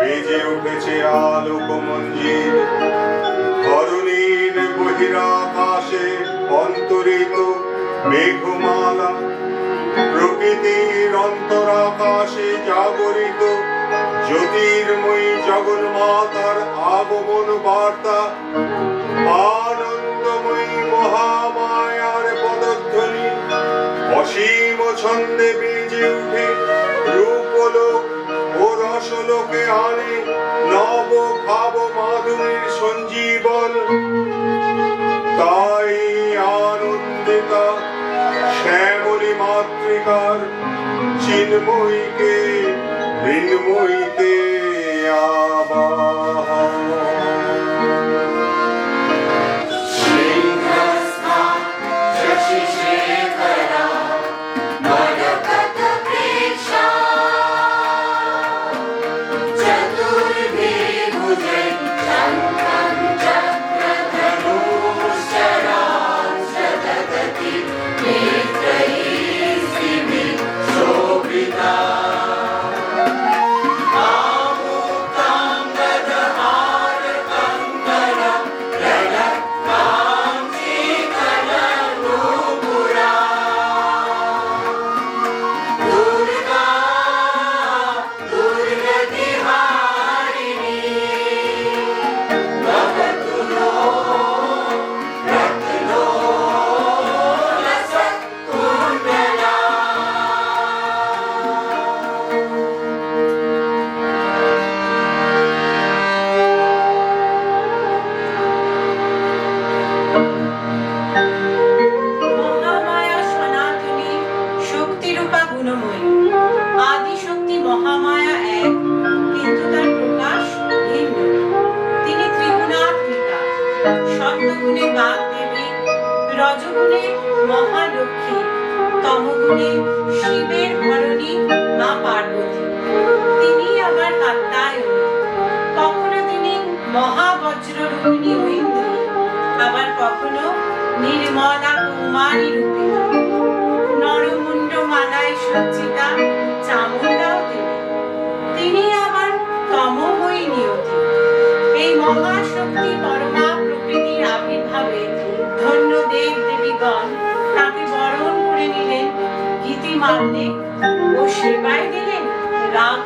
বেজে উঠেছে আলোক মঞ্জিল, ধরণীর বহিরাকাশে অন্তরিত মেঘমালা, প্রকৃতির অন্তরাকাশে জাগরিত জ্যোতির্ময়ী জগন্মাতার আগমন বার্তা, আনন্দময়ী মহামায়ার পদধ্বনি অসীম ছন্দে বেজে উঠে রূপলোক ও রসলোকে আনে নব ভাব মাধুরীর সঞ্জীবন। তাই আনন্দিতা শ্যামলী মাতৃকার চিন্ময়ীকে মৃন্ময়ীতে আবাহন। আদিশক্তি মহামায়া এক, কিন্তু তার প্রকাশ ভিন্ন। তিনি ত্রিগুণাত্মিকা, সত্যগুণে বাগদেবী, রজগুণে মহালক্ষ্মী, তমগুণে শিবের ধরণী মা পার্বতী। তিনি আবার কাত্যায়নী, কখনো তিনি মহাবজ্ররূপিণী ঐন্দ্রী, আবার কখনো নির্মলা কুমারী রূপিণী, নরমুণ্ড মালায় সজ্জিতা চামুণ্ডাও তিনি। তিনি আবার তমময়ী নিয়তি। এই মহাশক্তি পরমা প্রকৃতির আবির্ভাবে ধন্য দেব দেবীগণ তাকে বরণ করে নিলেন গীতিমাল্যে ও সেবায় দিলেন রাগ